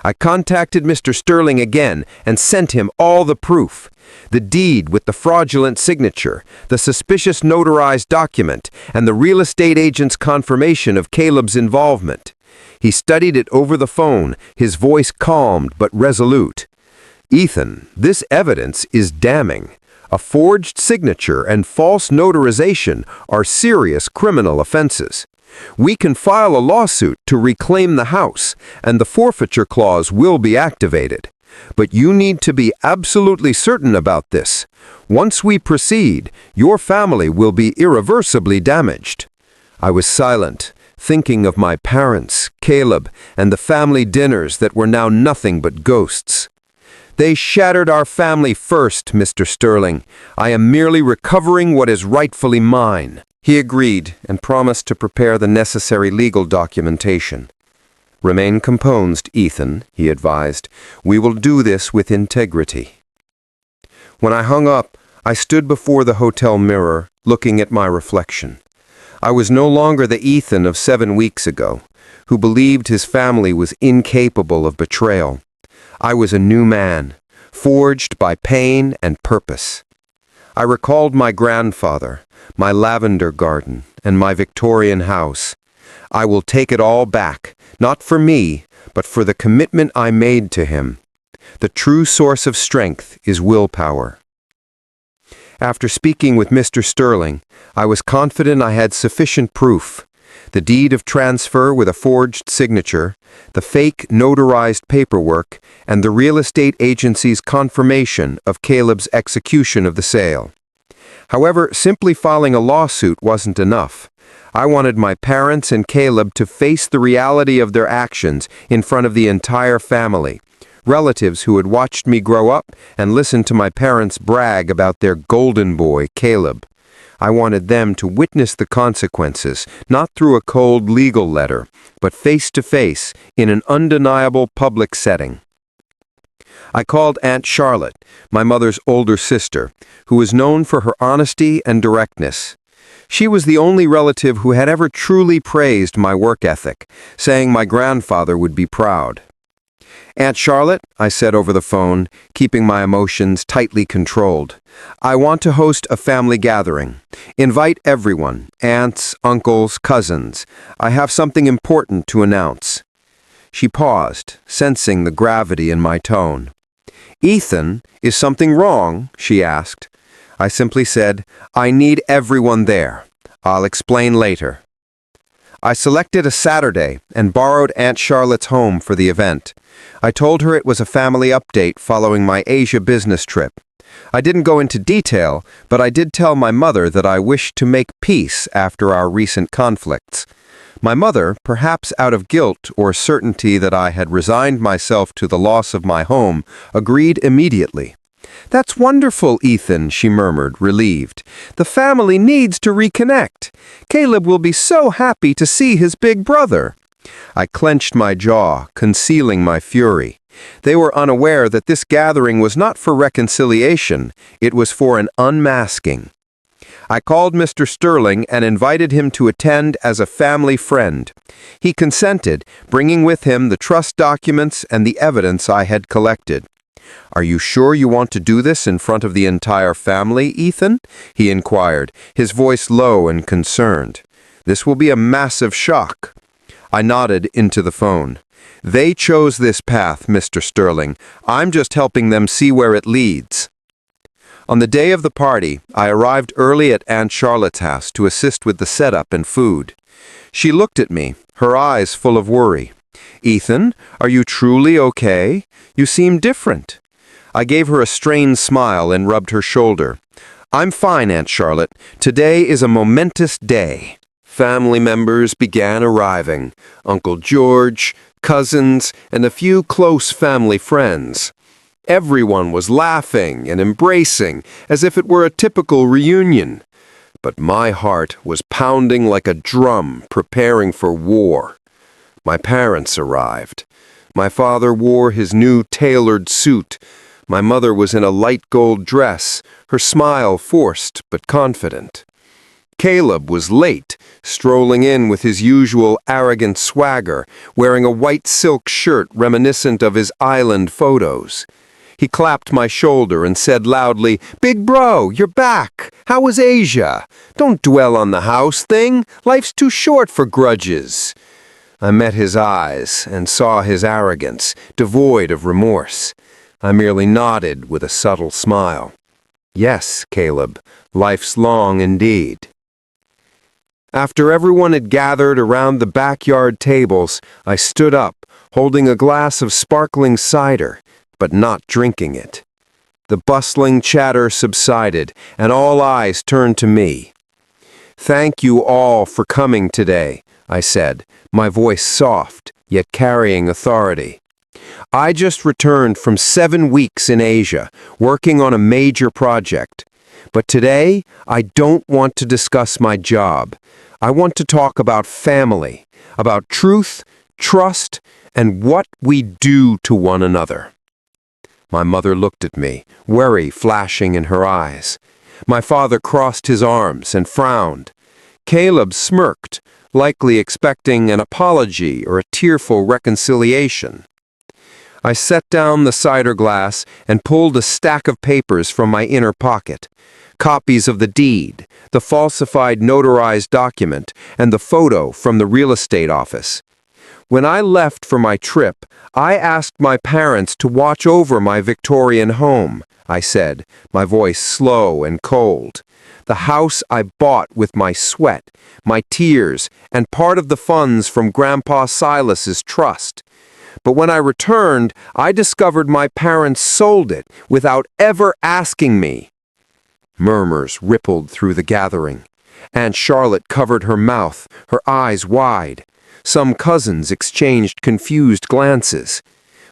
I contacted Mr. Sterling again and sent him all the proof. The deed with the fraudulent signature, the suspicious notarized document, and the real estate agent's confirmation of Caleb's involvement. He studied it over the phone, his voice calmed but resolute. "Ethan, this evidence is damning. A forged signature and false notarization are serious criminal offenses. We can file a lawsuit to reclaim the house, and the forfeiture clause will be activated. But you need to be absolutely certain about this. Once we proceed, your family will be irreversibly damaged." I was silent, thinking of my parents, Caleb, and the family dinners that were now nothing but ghosts. "They shattered our family first, Mr. Sterling. I am merely recovering what is rightfully mine." He agreed and promised to prepare the necessary legal documentation. "Remain composed, Ethan," he advised. "We will do this with integrity." When I hung up, I stood before the hotel mirror, looking at my reflection. I was no longer the Ethan of 7 weeks ago, who believed his family was incapable of betrayal. I was a new man, forged by pain and purpose. I recalled my grandfather, my lavender garden, and my Victorian house. I will take it all back, not for me, but for the commitment I made to him. The true source of strength is willpower. After speaking with Mr. Sterling, I was confident I had sufficient proof. The deed of transfer with a forged signature, the fake notarized paperwork, and the real estate agency's confirmation of Caleb's execution of the sale. However, simply filing a lawsuit wasn't enough. I wanted my parents and Caleb to face the reality of their actions in front of the entire family. Relatives who had watched me grow up and listened to my parents brag about their golden boy, Caleb. I wanted them to witness the consequences, not through a cold legal letter, but face to face in an undeniable public setting. I called Aunt Charlotte, my mother's older sister, who was known for her honesty and directness. She was the only relative who had ever truly praised my work ethic, saying my grandfather would be proud. "Aunt Charlotte," I said over the phone, keeping my emotions tightly controlled, "I want to host a family gathering. Invite everyone, aunts, uncles, cousins. I have something important to announce." She paused, sensing the gravity in my tone. "Ethan, is something wrong?" she asked. I simply said, "I need everyone there. I'll explain later." I selected a Saturday and borrowed Aunt Charlotte's home for the event. I told her it was a family update following my Asia business trip. I didn't go into detail, but I did tell my mother that I wished to make peace after our recent conflicts. My mother, perhaps out of guilt or certainty that I had resigned myself to the loss of my home, agreed immediately. "That's wonderful, Ethan," she murmured, relieved. "The family needs to reconnect. Caleb will be so happy to see his big brother." I clenched my jaw, concealing my fury. They were unaware that this gathering was not for reconciliation, it was for an unmasking. I called Mr. Sterling and invited him to attend as a family friend. He consented, bringing with him the trust documents and the evidence I had collected. "Are you sure you want to do this in front of the entire family, Ethan?" he inquired, his voice low and concerned. "This will be a massive shock." I nodded into the phone. "They chose this path, Mr. Sterling. I'm just helping them see where it leads." On the day of the party, I arrived early at Aunt Charlotte's house to assist with the setup and food. She looked at me, her eyes full of worry. "Ethan, are you truly okay? You seem different." I gave her a strained smile and rubbed her shoulder. "I'm fine, Aunt Charlotte. Today is a momentous day." Family members began arriving. Uncle George, cousins, and a few close family friends. Everyone was laughing and embracing, as if it were a typical reunion. But my heart was pounding like a drum, preparing for war. My parents arrived. My father wore his new tailored suit. My mother was in a light gold dress, her smile forced but confident. Caleb was late, strolling in with his usual arrogant swagger, wearing a white silk shirt reminiscent of his island photos. He clapped my shoulder and said loudly, "Big bro, you're back. How was Asia? Don't dwell on the house thing. Life's too short for grudges." I met his eyes and saw his arrogance, devoid of remorse. I merely nodded with a subtle smile. "Yes, Caleb, life's long indeed." After everyone had gathered around the backyard tables, I stood up, holding a glass of sparkling cider, but not drinking it. The bustling chatter subsided, and all eyes turned to me. "Thank you all for coming today," I said, my voice soft, yet carrying authority. "I just returned from 7 weeks in Asia, working on a major project. But today, I don't want to discuss my job. I want to talk about family, about truth, trust, and what we do to one another." My mother looked at me, worry flashing in her eyes. My father crossed his arms and frowned. Caleb smirked, likely expecting an apology or a tearful reconciliation. I set down the cider glass and pulled a stack of papers from my inner pocket. Copies of the deed, the falsified notarized document, and the photo from the real estate office. When I left for my trip, I asked my parents to watch over my Victorian home, I said, my voice slow and cold. The house I bought with my sweat, my tears, and part of the funds from Grandpa Silas's trust. But when I returned, I discovered my parents sold it without ever asking me. Murmurs rippled through the gathering. Aunt Charlotte covered her mouth, her eyes wide. Some cousins exchanged confused glances.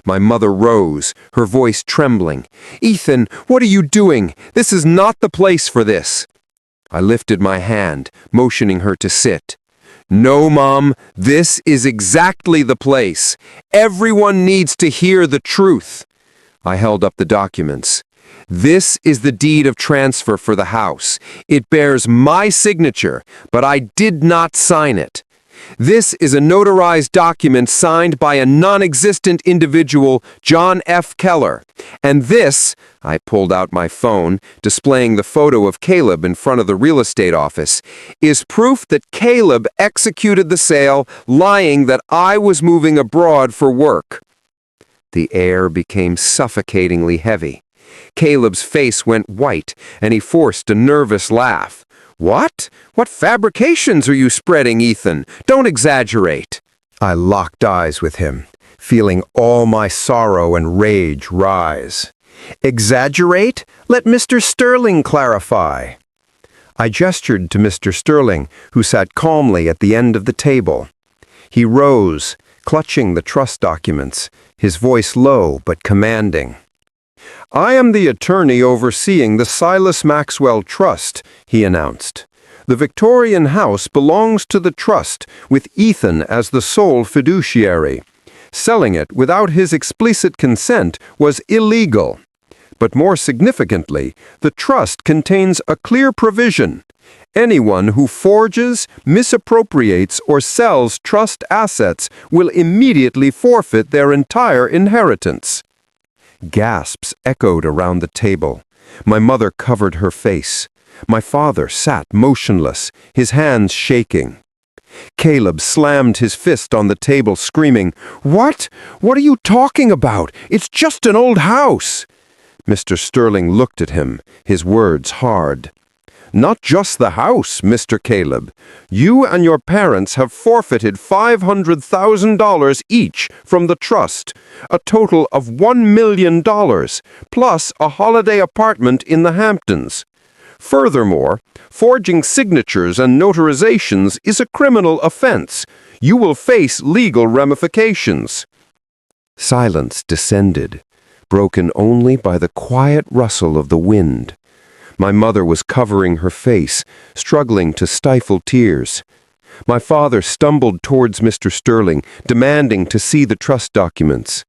My mother rose, her voice trembling. "Ethan, what are you doing? This is not the place for this." I lifted my hand, motioning her to sit. "No, Mom, this is exactly the place. Everyone needs to hear the truth." I held up the documents. "This is the deed of transfer for the house. It bears my signature, but I did not sign it. This is a notarized document signed by a non-existent individual, John F. Keller. And this," I pulled out my phone, displaying the photo of Caleb in front of the real estate office, "is proof that Caleb executed the sale, lying that I was moving abroad for work." The air became suffocatingly heavy. Caleb's face went white, and he forced a nervous laugh. "What? What fabrications are you spreading, Ethan? Don't exaggerate." I locked eyes with him, feeling all my sorrow and rage rise. "Exaggerate? Let Mr. Sterling clarify." I gestured to Mr. Sterling, who sat calmly at the end of the table. He rose, clutching the trust documents, his voice low but commanding. "I am the attorney overseeing the Silas Maxwell Trust," he announced. "The Victorian house belongs to the trust, with Ethan as the sole fiduciary. Selling it without his explicit consent was illegal. But more significantly, the trust contains a clear provision. Anyone who forges, misappropriates, or sells trust assets will immediately forfeit their entire inheritance." Gasps echoed around the table. My mother covered her face. My father sat motionless, his hands shaking. Caleb slammed his fist on the table, screaming, "What? What are you talking about? It's just an old house!" Mr. Sterling looked at him, his words hard. "Not just the house, Mr. Caleb. You and your parents have forfeited $500,000 each from the trust, a total of $1 million, plus a holiday apartment in the Hamptons. Furthermore, forging signatures and notarizations is a criminal offense. You will face legal ramifications." Silence descended, broken only by the quiet rustle of the wind. My mother was covering her face, struggling to stifle tears. My father stumbled towards Mr. Sterling, demanding to see the trust documents.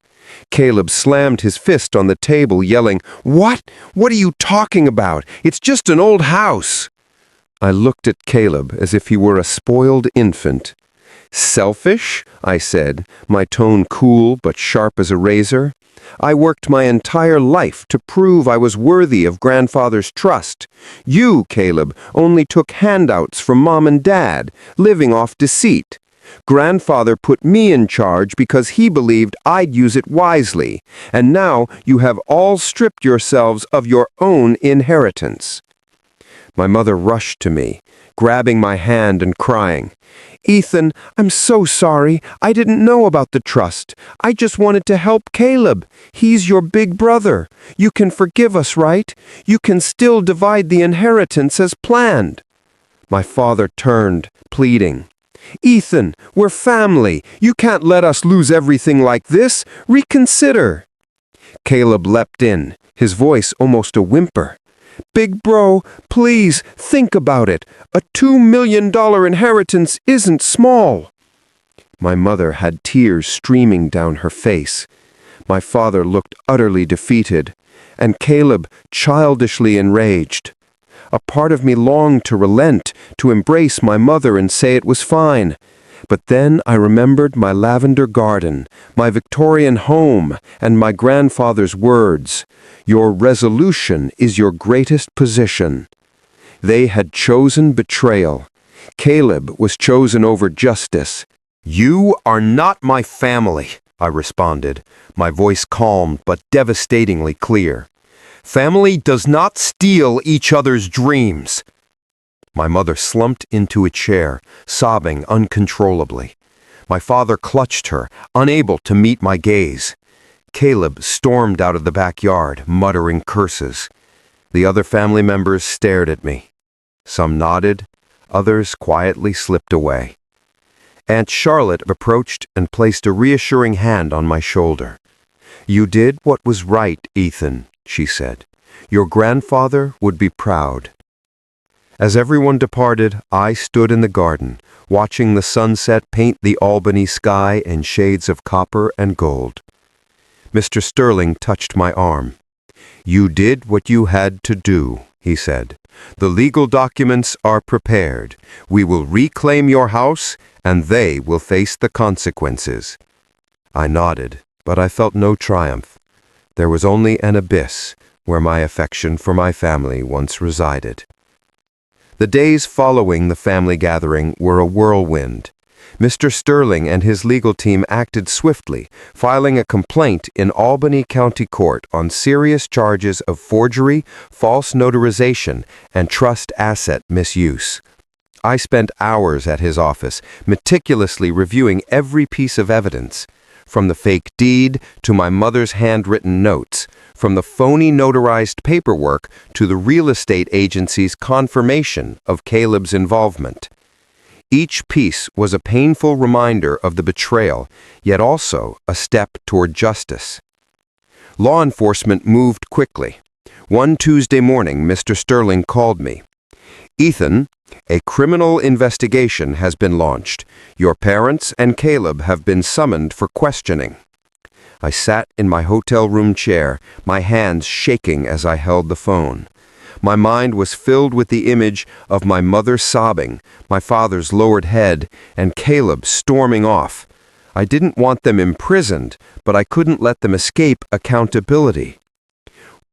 Caleb slammed his fist on the table, yelling, "What? What are you talking about? It's just an old house." I looked at Caleb as if he were a spoiled infant. "Selfish?" I said, my tone cool but sharp as a razor. "I worked my entire life to prove I was worthy of grandfather's trust. You, Caleb, only took handouts from Mom and Dad, living off deceit. Grandfather put me in charge because he believed I'd use it wisely, and now you have all stripped yourselves of your own inheritance." My mother rushed to me, grabbing my hand and crying, "Ethan, I'm so sorry. I didn't know about the trust. I just wanted to help Caleb. He's your big brother. You can forgive us, right? You can still divide the inheritance as planned." My father turned, pleading, "Ethan, we're family. You can't let us lose everything like this. Reconsider." Caleb leapt in, his voice almost a whimper. "Big bro, please think about it. A $2 million inheritance isn't small." My mother had tears streaming down her face. My father looked utterly defeated, and Caleb childishly enraged. A part of me longed to relent, to embrace my mother and say it was fine. But then I remembered my lavender garden, my Victorian home, and my grandfather's words, "Your resolution is your greatest position." They had chosen betrayal. Caleb was chosen over justice. "You are not my family," I responded, my voice calm but devastatingly clear. "Family does not steal each other's dreams." My mother slumped into a chair, sobbing uncontrollably. My father clutched her, unable to meet my gaze. Caleb stormed out of the backyard, muttering curses. The other family members stared at me. Some nodded, others quietly slipped away. Aunt Charlotte approached and placed a reassuring hand on my shoulder. "You did what was right, Ethan," she said. "Your grandfather would be proud." As everyone departed, I stood in the garden, watching the sunset paint the Albany sky in shades of copper and gold. Mr. Sterling touched my arm. "You did what you had to do," he said. "The legal documents are prepared. We will reclaim your house, and they will face the consequences." I nodded, but I felt no triumph. There was only an abyss where my affection for my family once resided. The days following the family gathering were a whirlwind. Mr. Sterling and his legal team acted swiftly, filing a complaint in Albany County Court on serious charges of forgery, false notarization, and trust asset misuse. I spent hours at his office, meticulously reviewing every piece of evidence, from the fake deed to my mother's handwritten notes, from the phony notarized paperwork to the real estate agency's confirmation of Caleb's involvement. Each piece was a painful reminder of the betrayal, yet also a step toward justice. Law enforcement moved quickly. One Tuesday morning, Mr. Sterling called me. "Ethan, a criminal investigation has been launched. Your parents and Caleb have been summoned for questioning." I sat in my hotel room chair, my hands shaking as I held the phone. My mind was filled with the image of my mother sobbing, my father's lowered head, and Caleb storming off. I didn't want them imprisoned, but I couldn't let them escape accountability.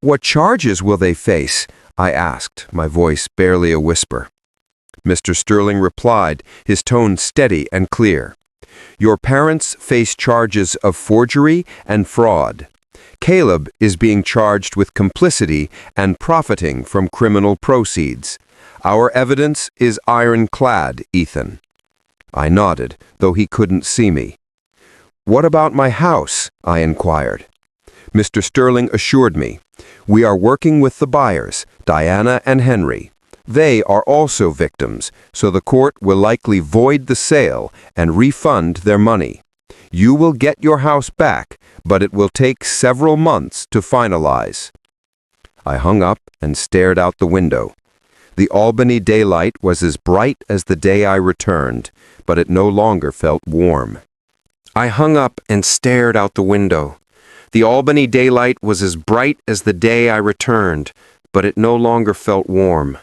"What charges will they face?" I asked, my voice barely a whisper. Mr. Sterling replied, his tone steady and clear. "Your parents face charges of forgery and fraud. Caleb is being charged with complicity and profiting from criminal proceeds. Our evidence is ironclad, Ethan." I nodded, though he couldn't see me. "What about my house?" I inquired. Mr. Sterling assured me, "We are working with the buyers, Diana and Henry. They are also victims, so the court will likely void the sale and refund their money. You will get your house back, but it will take several months to finalize." I hung up and stared out the window. The Albany daylight was as bright as the day I returned, but it no longer felt warm. I hung up and stared out the window. The Albany daylight was as bright as the day I returned, but it no longer felt warm.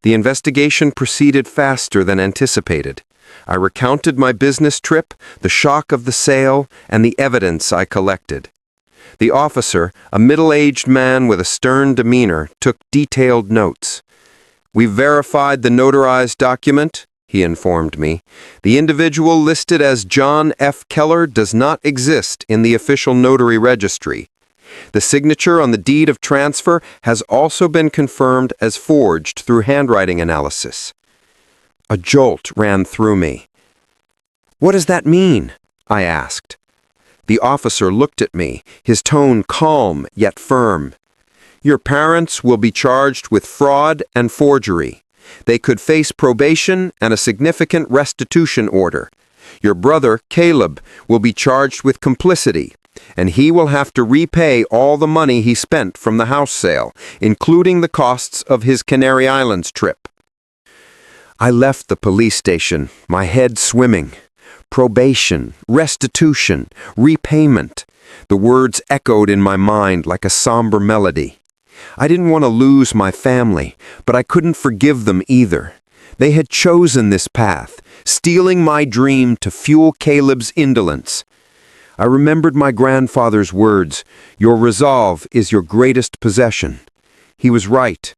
The investigation proceeded faster than anticipated. I recounted my business trip, the shock of the sale, and the evidence I collected. The officer, a middle-aged man with a stern demeanor, took detailed notes. "We've verified the notarized document," he informed me. "The individual listed as John F. Keller does not exist in the official notary registry. The signature on the deed of transfer has also been confirmed as forged through handwriting analysis." A jolt ran through me. "What does that mean?" I asked. The officer looked at me, his tone calm yet firm. "Your parents will be charged with fraud and forgery. They could face probation and a significant restitution order. Your brother, Caleb, will be charged with complicity, and he will have to repay all the money he spent from the house sale, including the costs of his Canary Islands trip." I left the police station, my head swimming. Probation, restitution, repayment. The words echoed in my mind like a somber melody. I didn't want to lose my family, but I couldn't forgive them either. They had chosen this path, stealing my dream to fuel Caleb's indolence. I remembered my grandfather's words, "Your resolve is your greatest possession." He was right.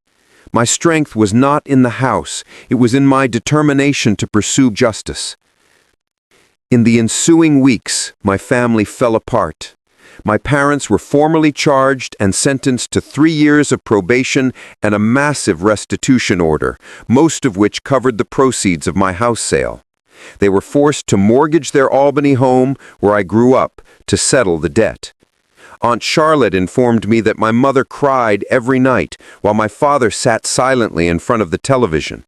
My strength was not in the house, it was in my determination to pursue justice. In the ensuing weeks, my family fell apart. My parents were formally charged and sentenced to 3 years of probation and a massive restitution order, most of which covered the proceeds of my house sale. They were forced to mortgage their Albany home, where I grew up, to settle the debt. Aunt Charlotte informed me that my mother cried every night while my father sat silently in front of the television.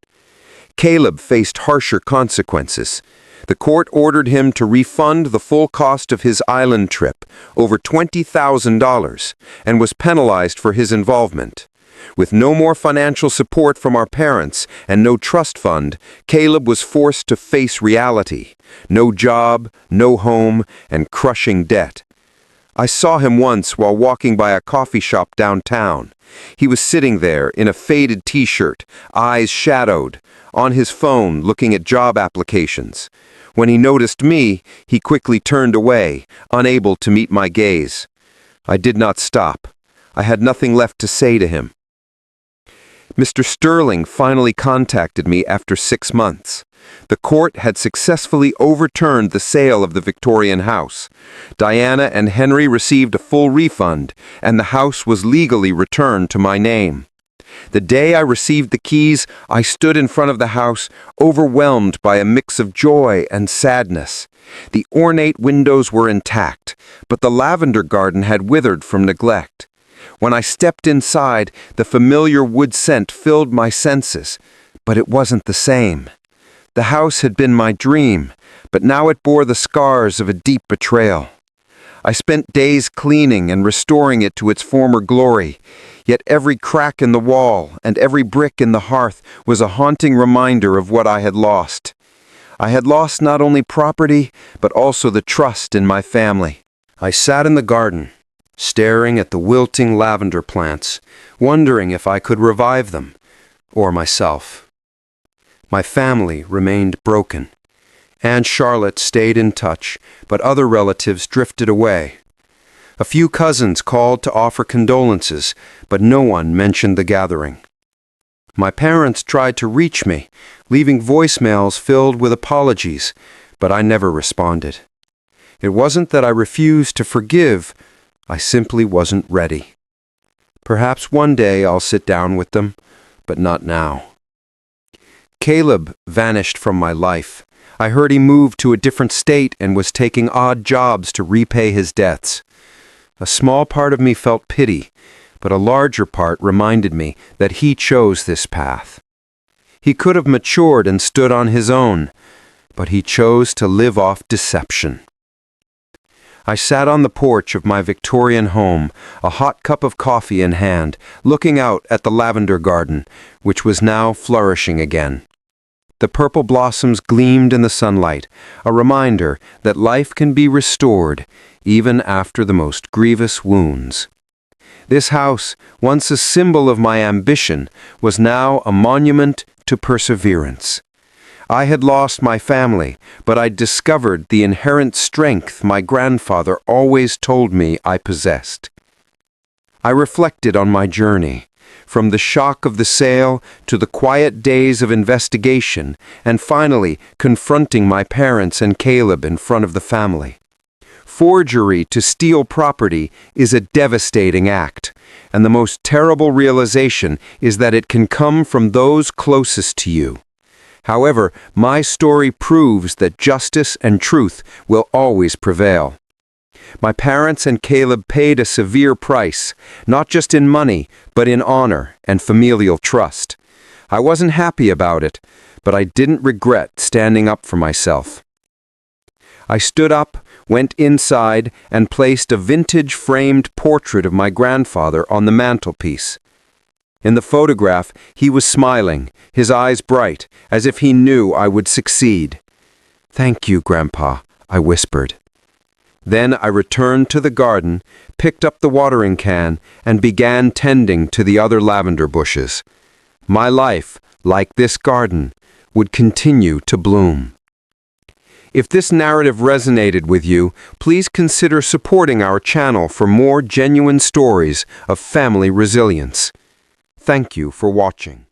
Caleb faced harsher consequences. The court ordered him to refund the full cost of his island trip, over $20,000, and was penalized for his involvement. With no more financial support from our parents and no trust fund, Caleb was forced to face reality. No job, no home, and crushing debt. I saw him once while walking by a coffee shop downtown. He was sitting there in a faded t-shirt, eyes shadowed, on his phone looking at job applications. When he noticed me, he quickly turned away, unable to meet my gaze. I did not stop. I had nothing left to say to him. Mr. Sterling finally contacted me after 6 months. The court had successfully overturned the sale of the Victorian house. Diana and Henry received a full refund, and the house was legally returned to my name. The day I received the keys, I stood in front of the house, overwhelmed by a mix of joy and sadness. The ornate windows were intact, but the lavender garden had withered from neglect. When I stepped inside, the familiar wood scent filled my senses, but it wasn't the same. The house had been my dream, but now it bore the scars of a deep betrayal. I spent days cleaning and restoring it to its former glory, yet every crack in the wall and every brick in the hearth was a haunting reminder of what I had lost. I had lost not only property, but also the trust in my family. I sat in the garden, staring at the wilting lavender plants, wondering if I could revive them, or myself. My family remained broken. Aunt Charlotte stayed in touch, but other relatives drifted away. A few cousins called to offer condolences, but no one mentioned the gathering. My parents tried to reach me, leaving voicemails filled with apologies, but I never responded. It wasn't that I refused to forgive, I simply wasn't ready. Perhaps one day I'll sit down with them, but not now. Caleb vanished from my life. I heard he moved to a different state and was taking odd jobs to repay his debts. A small part of me felt pity, but a larger part reminded me that he chose this path. He could have matured and stood on his own, but he chose to live off deception. I sat on the porch of my Victorian home, a hot cup of coffee in hand, looking out at the lavender garden, which was now flourishing again. The purple blossoms gleamed in the sunlight, a reminder that life can be restored even after the most grievous wounds. This house, once a symbol of my ambition, was now a monument to perseverance. I had lost my family, but I'd discovered the inherent strength my grandfather always told me I possessed. I reflected on my journey, from the shock of the sale to the quiet days of investigation, and finally confronting my parents and Caleb in front of the family. Forgery to steal property is a devastating act, and the most terrible realization is that it can come from those closest to you. However, my story proves that justice and truth will always prevail. My parents and Caleb paid a severe price, not just in money, but in honor and familial trust. I wasn't happy about it, but I didn't regret standing up for myself. I stood up, went inside, and placed a vintage framed portrait of my grandfather on the mantelpiece. In the photograph, he was smiling, his eyes bright, as if he knew I would succeed. "Thank you, Grandpa," I whispered. Then I returned to the garden, picked up the watering can, and began tending to the other lavender bushes. My life, like this garden, would continue to bloom. If this narrative resonated with you, please consider supporting our channel for more genuine stories of family resilience. Thank you for watching.